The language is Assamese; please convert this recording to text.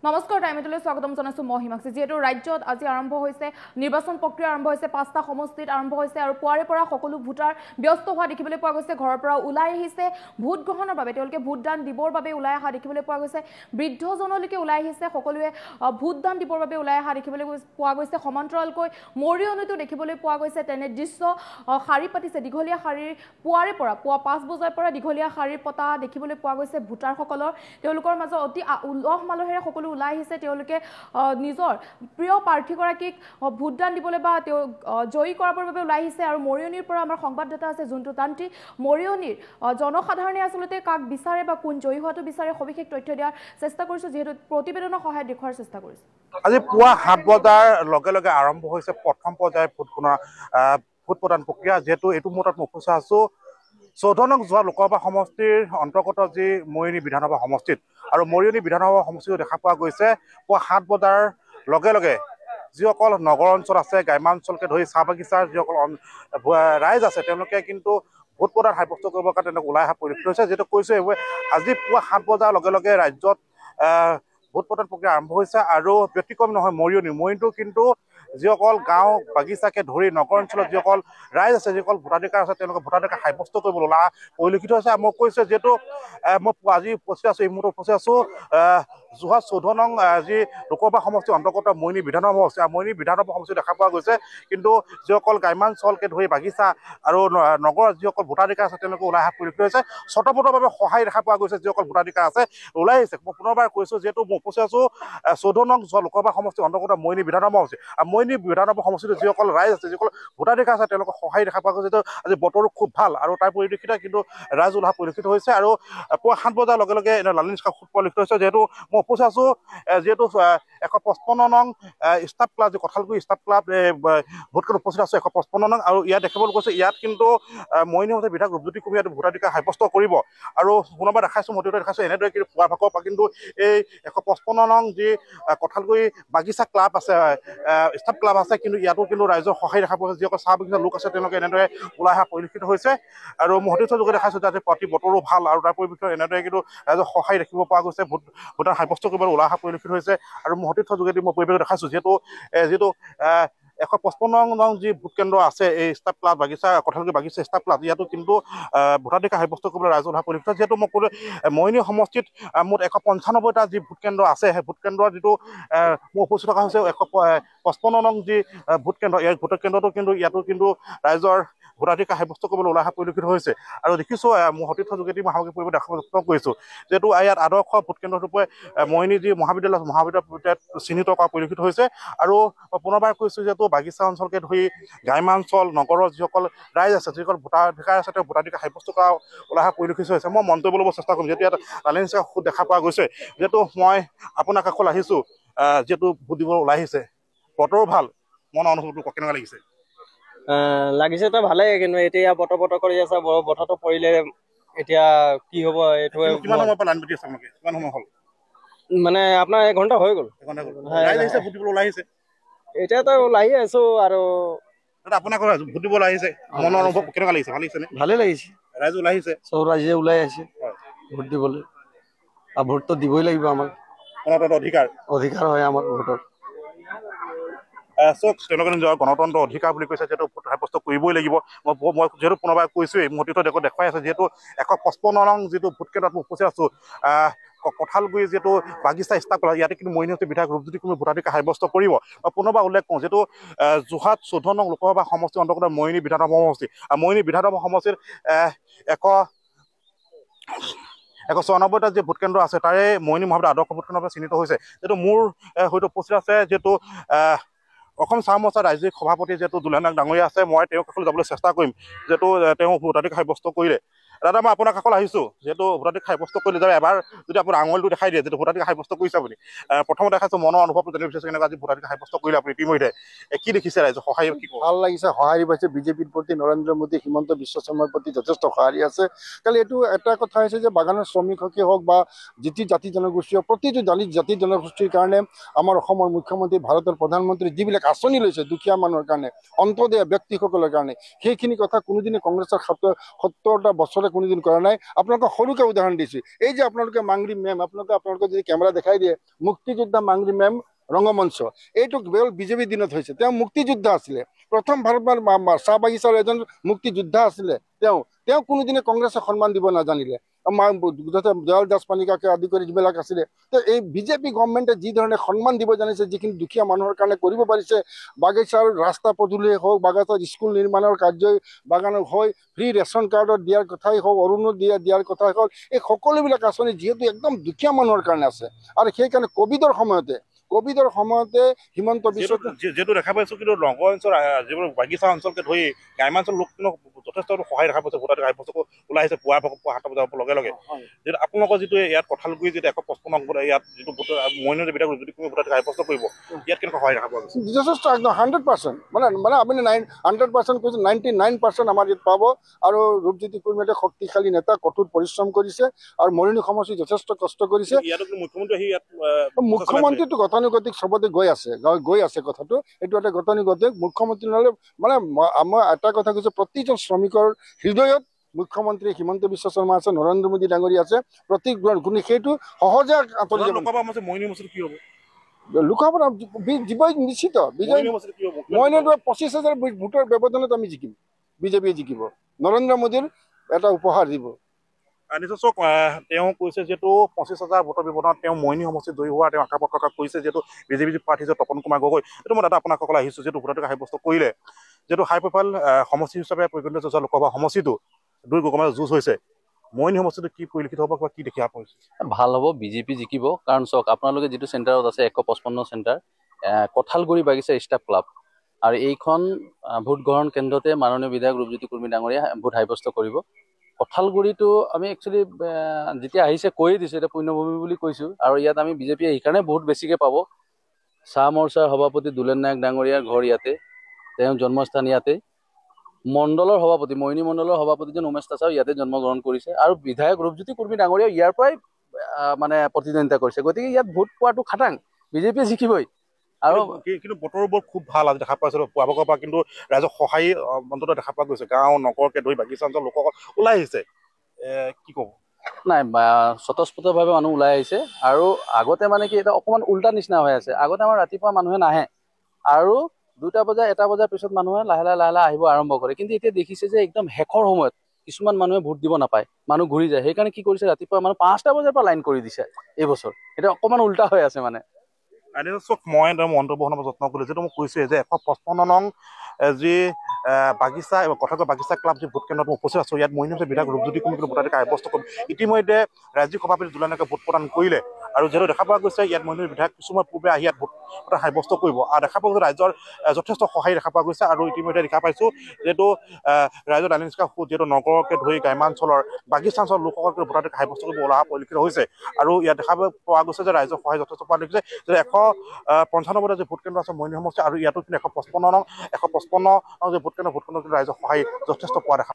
নমস্কাৰ টাইমলৈ স্বাগতম জনাইছো মই হিমাক্ষী যেহেতু ৰাজ্যত আজি আৰম্ভ হৈছে নিৰ্বাচন প্ৰক্ৰিয়া আৰম্ভ হৈছে ৫টা সমষ্টিত আৰম্ভ হৈছে আৰু পুৱাৰে পৰা সকলো ভোটাৰ ব্যস্ত হোৱা দেখিবলৈ পোৱা গৈছে ঘৰৰ পৰা ওলাই আহিছে ভোট গ্ৰহণৰ বাবে তেওঁলোকে ভোটদান দিবৰ বাবে ওলাই অহা দেখিবলৈ পোৱা গৈছে বৃদ্ধজনলৈকে ওলাই আহিছে সকলোৱে ভোটদান দিবৰ বাবে ওলাই অহা দেখিবলৈ পোৱা গৈছে সমান্তৰালকৈ মৰিয়নিতো দেখিবলৈ পোৱা গৈছে তেনে দৃশ্য শাৰী পাতিছে দীঘলীয়া শাৰীৰ পুৱাৰে পৰা পুৱা ৫ বজাৰ পৰা দীঘলীয়া শাৰীৰ পতা দেখিবলৈ পোৱা গৈছে ভোটাৰসকলৰ তেওঁলোকৰ মাজত অতি উলহ মালহেৰে সকলো ওলাই আহিছে তেওঁলোকে নিজৰ প্ৰিয় প্ৰাৰ্থীগৰাকীক ভোটদান দিবলৈ বা তেওঁ জয়ী কৰাবৰ বাবে ওলাই আহিছে আৰু মৰিয়নিৰ পৰা আমাৰ সংবাদদাতা আছে যোনটো তান্ত্ৰী মৰিয়নিৰ জনসাধাৰণে আসলতে কাক বিচাৰে বা কোন জয়ী হোৱাটো বিচাৰে সবিশেষ তথ্য দিয়াৰ চেষ্টা কৰিছো যেহেতু প্ৰতিবেদনৰ সহায়ত দেখুৱাৰ চেষ্টা কৰিছো আজি পুৱা ৭ বজাৰ লগে লগে আৰম্ভ হৈছে প্ৰথম পৰ্যায়ৰ ভোট প্ৰদান প্ৰক্ৰিয়া যেহেতু এইটো মুহূৰ্তত মই উপস্থিত আছো ১৪ নং যোৱা লোকসভা সমষ্টিৰ অন্তৰ্গত যি মৰিয়নি বিধানসভা সমষ্টিত আৰু মৰিয়নি বিধানসভা সমষ্টিত দেখা পোৱা গৈছে পুৱা ৭ বজাৰ লগে লগে যিসকল নগৰ অঞ্চল আছে গ্ৰাম্যাঞ্চলকে ধৰি চাহ বাগিচাৰ যিসকল ৰাইজ আছে তেওঁলোকে কিন্তু ভোট প্ৰদান সাব্যস্ত কৰিবৰ কাৰণে তেওঁলোক ওলাই অহা পৰিলক্ষিত হৈছে যিহেতু কৈছে আজি পুৱা ৭ বজাৰ লগে লগে ৰাজ্যত ভোট প্ৰদান প্ৰক্ৰিয়া আৰম্ভ হৈছে আৰু ব্যতিক্ৰম নহয় মৰিয়নিটো কিন্তু যিসকল গাঁও বাগিচাকে ধৰি নগৰ অঞ্চলত যিসকল ৰাইজ আছে যিসকল ভোটাধিকাৰ আছে তেওঁলোকে ভোটাধিকাৰ সাব্যস্ত কৰিবলৈ ওলোৱা পৰিলক্ষিত হৈছে মই কৈছোঁ যিহেতু মই আজি উপস্থিত আছোঁ এই মুহূৰ্তত উপস্থিত আছোঁ যোৰহাট ১৪ নং যি লোকসভা সমষ্টিৰ অন্তৰ্গত মৰিয়নি বিধানসভা সমষ্টি আৰু মৰিয়নি বিধানসভা সমষ্টি দেখা পোৱা গৈছে কিন্তু যিসকল গ্ৰাম্যাঞ্চলকে ধৰি বাগিচা আৰু নগৰৰ যিসকল ভোটাধিকাৰ আছে তেওঁলোকে ওলাই অহা পৰিলক্ষিত হৈছে স্বতঃস্ফূৰ্তভাৱে সহায় দেখা পোৱা গৈছে যিসকল ভোটাধিকাৰ আছে ওলাই আহিছে মই পুনৰবাৰ কৈছোঁ যিহেতু মই উপস্থিত আছোঁ ১৪ নং যোৱা লোকসভা সমষ্টিৰ অন্তৰ্গত মৰিয়নি বিধানসভা সমষ্টি আৰু মৰিয়নি বিধানসভা সমষ্টিত যিসকল ৰাইজ আছে যিসকল ভোটাধিকাৰ আছে তেওঁলোকৰ সহায় দেখা পোৱা গৈছে আজি বতৰো খুব ভাল আৰু তাৰ পৰিপ্ৰেক্ষিতত কিন্তু ৰাইজ ওলোৱা পৰিলক্ষিত হৈছে আৰু পুৱা ৭ বজাৰ লগে লগে লালনী নিষ্কা সুদ পৰিলক্ষিত হৈছে যিহেতু মই উপস্থিত আছোঁ যিহেতু ১৫৫ নং ষ্টাফ ক্লাব যি কঁঠালগুৰি ষ্টাফ ক্লাব ভোটকেন্দ্ৰত উপস্থিত আছোঁ ১৫৫ নং আৰু ইয়াত দেখিবলৈ গৈছে ইয়াত কিন্তু মৰিয়নি সমষ্টিৰ বিধায়ক ৰূপজ্যোতি কুৰ্মীয়ে ভোটাধিকাৰ সাব্যস্ত কৰিব আৰু পুনৰবাৰ দেখাইছোঁ মতিউৰে দেখাইছোঁ এনেদৰে কিন্তু পুৱাৰ ভাগৰ পৰা কিন্তু এই ১৫৫ নং যি কঁঠালগুৰি বাগিচা ক্লাব আছে ষ্টাফ ক্লাব আছে কিন্তু ইয়াতো কিন্তু ৰাইজৰ সহায় দেখা পোৱা যিসকল চাহ বাগিচাৰ লোক আছে তেওঁলোকে এনেদৰে ওলাই অহা পৰিলক্ষিত হৈছে আৰু মই সতীৰ্থ যোগে দেখাইছোঁ যাতে প্ৰতি বতৰো ভাল আৰু তাৰ পৰিপ্ৰেক্ষিতত এনেদৰে কিন্তু ৰাইজৰ সহায় দেখিব পোৱা গৈছে ভোটাৰ সাব্যস্ত কৰিবলৈ ওলাই অহা পৰিলক্ষিত হৈছে আৰু মই সতীৰ্থ যোগেদি মই পৰিৱেশ দেখাইছোঁ যিহেতু ১৫৫ নং যি ভোট কেন্দ্ৰ আছে এই ষ্টাফ ক্লাব বাগিচা কঁঠালগুৰি বাগিচা ষ্টাফ ক্লাব ইয়াতো কিন্তু ভোটাধিকাৰ সাব্যস্ত কৰিবলৈ ৰাইজৰ ওলোৱা পৰিলক্ষিত যিহেতু মই ক'লো মৰিয়নি সমষ্টিত মুঠ ১৯৫টা যি ভোট কেন্দ্ৰ আছে সেই ভোট কেন্দ্ৰৰ যিটো মোৰ উপস্থিত থকা হৈছে ১৫৫ নং যি ভোট কেন্দ্ৰ এই ভোট কেন্দ্ৰটো কিন্তু ইয়াতো কিন্তু ৰাইজৰ ভোটাধিকাৰ সাব্যস্ত কৰিবলৈ ওলাই অহা পৰিলক্ষিত হৈছে আৰু দেখিছোঁ মোৰ সতীৰ্থ যোগেদি মই সামগ্ৰিক পৰিৱেশ দেখাবলৈ যত্ন কৰিছোঁ যিহেতু ইয়াত আদৰ্শ ভোট কেন্দ্ৰৰূপে মৰিয়নি যি মহাবিদ্যালয়ত চিহ্নিত কৰা পৰিলক্ষিত হৈছে আৰু পুনৰবাৰ কৈছোঁ যিহেতু বাগিচা অঞ্চলকে ধৰি গ্ৰাম্যাঞ্চল নগৰৰ যিসকল ৰাইজ আছে যিসকল ভোটাধিকাৰ আছে তেওঁ ভোটাধিকাৰ সাব্যস্ত কৰা ওলাই অহা পৰিলক্ষিত হৈছে মই মন্তব্য ল'ব চেষ্টা কৰিম যিহেতু ইয়াত লালনী নিষ্কা সুদ দেখা পোৱা গৈছে যিহেতু মই আপোনাৰ কাষলৈ আহিছোঁ যিহেতু ভোট দিবলৈ ওলাই আহিছে বতৰো ভাল মনৰ অনুভৱটো কেনেকুৱা লাগিছে লাগিছেতো ভালেই কিন্তু এতিয়া বতৰ কৰি আছে বতৰটো পৰিলে এতিয়া কি হ'ব এইটো কিমান সময় পৰা লাইন পাতি আছে আপোনালোকে কিমান সময় হ'ল মানে আপোনাৰ ১ ঘণ্টা হৈ গ'ল ৰাইজ আহিছে ভোট দিবলৈ ওলাই আহিছে এতিয়াতো ওলাই আছো আৰু আপোনাক ভোট দিবলৈ আহিছে মনৰ অনুভৱ কেনেকুৱা লাগিছে ভাল লাগিছে নে ভালেই লাগিছে ৰাইজ ওলাই আহিছে চব ৰাইজে ওলাই আহিছে ভোট দিবলৈ আৰু ভোটটো দিবই লাগিব আমাক অধিকাৰ হয় আমাৰ ভোটৰ চব তেওঁলোকে নিজৰ গণতন্ত্ৰ অধিকাৰ বুলি কৈছে যিহেতু ভোট সাব্যস্ত কৰিবই লাগিব মই যিহেতু পুনৰবাৰ কৈছোঁ এই মুহূৰ্তত দেখুৱাই আছে যিহেতু ১৫৫ নং যিটো ভোট কেন্দ্ৰত মই উপস্থিত আছোঁ কঁঠালগুৰি যিহেতু বাগিচা ষ্টাফ ক্লাব ইয়াতে কিন্তু মৰিয়নি সমষ্টিৰ বিধায়ক ৰূপজ্যোতি কুৰ্মীয়ে ভোটাধিকাৰ সাব্যস্ত কৰিব পুনৰবাৰ উল্লেখ কৰোঁ যিহেতু যোৰহাট ১৪ নং লোকসভা সমষ্টিৰ অন্তৰ্গত মৰিয়নি বিধানসভা সমষ্টি আৰু মৰিয়নি বিধানসভা সমষ্টিৰ ১৯৪টা যি ভোট কেন্দ্ৰ আছে তাৰে মৰিয়নি মহাবিদ্যালয় আদৰ্শ ভোট কেন্দ্ৰৰ চিহ্নিত হৈছে যিহেতু মোৰ হয়তো উপস্থিত আছে যিহেতু অসম চাহ মৰ্চাৰ ৰাজ্যিক সভাপতি যিহেতু দুলেন নাথ ডাঙৰীয়া আছে মই তেওঁৰ কাষলৈ যাবলৈ চেষ্টা কৰিম যিহেতু তেওঁ ভোটাধিকাৰ সাব্যস্ত কৰিলে দাদা মই আপোনাৰ কাষলৈ আহিছোঁ যিহেতু ভোটাধিকাৰ সাব্যস্ত কৰিলে যাতে এবাৰ যদি আপোনাৰ আঙুলিটো দেখাই দিয়ে যিটো ভোটাধিকাৰ সাব্যস্ত কৰিছে আপুনি প্ৰথমতে দেখাইছোঁ মনৰ অনুভৱটো জানিব বিচাৰিছোঁ কেনেকুৱা আজি ভোটাধিকাৰ সাব্যস্ত কৰিলে আপুনি ইতিমধ্যে কি দেখিছে ৰাইজৰ সহায় কি ভাল লাগিছে সঁহাৰি পাইছে বিজেপিৰ প্ৰতি নৰেন্দ্ৰ মোদী হিমন্ত বিশ্ব শৰ্মাৰ প্ৰতি যথেষ্ট সঁহাৰি আছে কালি এইটো এটা কথা হৈছে যে বাগানৰ শ্ৰমিককে হওক বা যিটো জাতি জনগোষ্ঠী প্ৰতিটো জাতি জনগোষ্ঠীৰ কাৰণে আমাৰ অসমৰ মুখ্যমন্ত্ৰী ভাৰতৰ প্ৰধানমন্ত্ৰী যিবিলাক আঁচনি লৈছে দুখীয়া মানুহৰ কাৰণে অন্তদয়া ব্যক্তিসকলৰ কাৰণে সেইখিনি কথা কোনোদিনে কংগ্ৰেছৰ ৭০টা বছৰে কোনোদিন কৰা নাই। আপোনালোকক সৰুকৈ উদাহৰণ দিছোঁ, এই যে আপোনালোকে মাংৰি মেম, আপোনালোকে যদি কেমেৰা দেখাই দিয়ে, মুক্তিযোদ্ধা মাংৰি মেম ৰংগমঞ্চ, এইটো কেৱল বিজেপিৰ দিনত হৈছে। তেওঁ মুক্তিযোদ্ধা আছিলে, প্ৰথম ভাৰতৰ চাহ বাগিচাৰ এজন মুক্তিযোদ্ধা আছিলে। তেওঁ কোনোদিনে কংগ্ৰেছক সন্মান দিব নাজানিলে। দয়াল দাস পানিকাকে আদি কৰি যিবিলাক আছিলে, এই বিজেপি গভৰ্ণমেণ্টে যি ধৰণে সন্মান দিব জানিছে, যিখিনি দুখীয়া মানুহৰ কাৰণে কৰিব পাৰিছে, বাগিচাৰ ৰাস্তা পদূলিয়ে হওক, বাগিচাৰ স্কুল নিৰ্মাণৰ কাৰ্যই বাগানত হয়, ফ্ৰী ৰেচন কাৰ্ডত দিয়াৰ কথাই হওক, অৰুণোদয় দিয়াৰ কথাই হওক, এই সকলোবিলাক আঁচনি যিহেতু একদম দুখীয়া মানুহৰ কাৰণে আছে। আৰু সেইকাৰণে কভিডৰ সময়তে হিমন্ত বিশ্ব যিহেতু দেখা পাইছো, কিন্তু নগৰ অঞ্চল যিবোৰ বাগিচা অঞ্চলকে ধৰি গ্ৰাম্যাঞ্চল লোক যথেষ্ট সহায় দেখা পাইছে। ভোটাৰ কাগজ ওলাই আহিছে পুৱা 7 বজাৰ লগে লগে। যিহেতু আপোনালোকৰ যিটো ইয়াত কঁঠালগুৰি যিটো 155 ইয়াত যিটো মইনা দেৱীক যদি কোনো ভোটাৰ সাব্যস্ত কৰিব, ইয়াত কেনেকুৱা সহায় দেখা পোৱা গৈছে? যথেষ্ট 100%, মানে আপুনি 100% কৈছে, 99% আমাৰ ইয়াত পাব। আৰু ৰূপজ্যোতি কুৰ্মীয়ে শক্তিশালী নেতা, কঠোৰ পৰিশ্ৰম কৰিছে আৰু মৰিনী সমষ্টি যথেষ্ট কষ্ট কৰিছে। মুখ্যমন্ত্ৰীটো গতানুগতিক চবতে গৈ আছে কথাটো, এইটো এটা গতানুগতিক। মুখ্যমন্ত্ৰী নহ'লে মানে মই এটা কথা কৈছোঁ, প্ৰতিজন শ্ৰমিকৰ হৃদয়ত মুখ্যমন্ত্ৰী হিমন্ত বিশ্ব শৰ্মা আছে, নৰেন্দ্ৰ মোদী ডাঙৰীয়া আছে, প্ৰতীক গুণে সেইটো সহজে আঁতৰি যাব। লোকসভা দিবই নিশ্চিত। মইনাটো 25,000 ভোটৰ ব্যৱধানত আমি জিকিম, বিজেপিয়ে জিকিব, নৰেন্দ্ৰ মোদীৰ এটা উপহাৰ দিব। নিশ্চয় তেওঁ কৈছে, যিহেতু 25,000 ভোটৰ ব্যৱধানত তেওঁ মইনী সমষ্টিত জয়ী হোৱাৰ তেওঁ আশা প্ৰকাশ কৰিছে। যিহেতু বিজেপি প্ৰাৰ্থী যে তপন কুমাৰ গগৈ, এইটো মই দাদা আপোনালোকলৈ আহিছোঁ, যিহেতু ভোটাৰক সাব্যস্ত কৰিলে, যিহেতু হাই প্ৰফাইল সমষ্টি হিচাপে পৰিগণিত যোৱা লোকসভা সমষ্টিটো দুই গগমাৰ যুঁজ হৈছে, মইনী সমষ্টিটো কি পৰিলক্ষিত হ'ব বা কি দেখিব পৰিছে? ভাল হ'ব, বিজেপি জিকিব। কাৰণ চাওক, আপোনালোকে যিটো চেণ্টাৰত আছে 155 চেণ্টাৰ, কঁঠালগুৰি বাগিচা ষ্টাফ ক্লাব, আৰু এইখন ভোট গ্ৰহণ কেন্দ্ৰতে মাননীয় বিধায়ক ৰূপজ্যোতি কুৰ্মী ডাঙৰীয়া ভোট সাব্যস্ত কৰিব। কঁঠালগুৰিটো আমি একচুৱেলি যেতিয়া আহিছে কৈয়ে দিছোঁ, এতিয়া পুণ্যভূমি বুলি কৈছোঁ। আৰু ইয়াত আমি বিজেপিয়ে সেইকাৰণে বহুত বেছিকৈ পাব। চাহ মৰ্চাৰ সভাপতি দুলেন নায়ক ডাঙৰীয়াৰ ঘৰ ইয়াতে, তেওঁৰ জন্মস্থান ইয়াতে। মণ্ডলৰ সভাপতি, মইনী মণ্ডলৰ সভাপতিজন উমেশ তাছাও ইয়াতে জন্মগ্ৰহণ কৰিছে। আৰু বিধায়ক ৰূপজ্যোতি কুৰ্মী ডাঙৰীয়া ইয়াৰ পৰাই মানে প্ৰতিদ্বন্দ্বিতা কৰিছে। গতিকে ইয়াত ভোট পোৱাটো খাটাং, বিজেপিয়ে জিকিবই। আৰু কিন্তু বতৰবোৰ খুব ভাল আজি দেখা পাইছিলোঁ পুৱা ভাগৰ পৰা, কিন্তু ৰাইজক সহায় অন্তত দেখা পোৱা গৈছে। গাঁও নগৰকে ধৰি বাগিচা অঞ্চল লোকসকল ওলাই আহিছে, কি ক'ব? নাই, স্বতঃস্ফূৰ্তভাৱে মানুহ ওলাই আহিছে। আৰু আগতে মানে কি, এটা অকণমান উল্টা নিচিনা হৈ আছে। আগতে আমাৰ ৰাতিপুৱা মানুহে নাহে, আৰু 2টা বজা 1টা বজাৰ পিছত মানুহে লাহে লাহে আহিব আৰম্ভ কৰে। কিন্তু এতিয়া দেখিছে যে একদম শেষৰ সময়ত কিছুমান মানুহে ভোট দিব নাপায়, মানুহ ঘূৰি যায়। সেইকাৰণে কি কৰিছে, ৰাতিপুৱা মানুহ 5টা বজাৰ পৰা লাইন কৰি দিছে এইবছৰ। এতিয়া অকণমান উল্টা হৈ আছে মানে। মই মন্তব্য বনাব যত্ন কৰিলোঁ, যিটো মই কৈছোঁ যে 155 নং যি বাগিচা কথাকৈ বাগিচা ক্লাব যি ভোট কেন্দ্ৰত উপস্থিত আছোঁ, ইয়াত মইনী বিধায়ক ৰূপজ্যোতি কুৰ্মী ভোটাধিকাৰ সাব্যস্ত কৰিম। ইতিমধ্যে ৰাজ্যিক সভাপতি দুলেন নায়কে ভোট প্ৰদান কৰিলে, আৰু যিহেতু দেখা পোৱা গৈছে ইয়াত মইনী বিধায়ক কিছুমান পূৰ্বে আহি ইয়াত ভোট সাব্যস্ত কৰিব। আৰু দেখা পোৱা গৈছে ৰাইজৰ যথেষ্ট সহায় দেখা পোৱা গৈছে। আৰু ইতিমধ্যে দেখা পাইছোঁ যিহেতু ৰাইজৰ দানি নিষ্কা যিহেতু নগৰকে ধৰি গ্ৰাম্যাঞ্চলৰ বাগিচা অঞ্চলৰ লোকসকলকে ভোটাধিকাৰ সাব্যস্ত কৰিব অহা পৰিলক্ষিত হৈছে। আৰু ইয়াত দেখা পোৱা গৈছে যে ৰাইজৰ সহায় যথেষ্ট পোৱা দেখিছে। যে 195টা যে ভোট কেন্দ্ৰ আছে মইনী সমষ্টি, আৰু ইয়াতো কিন্তু 155 নং যে ভোট কেন্দ্ৰ ৰাইজৰ সহায় যথেষ্ট পোৱা দেখা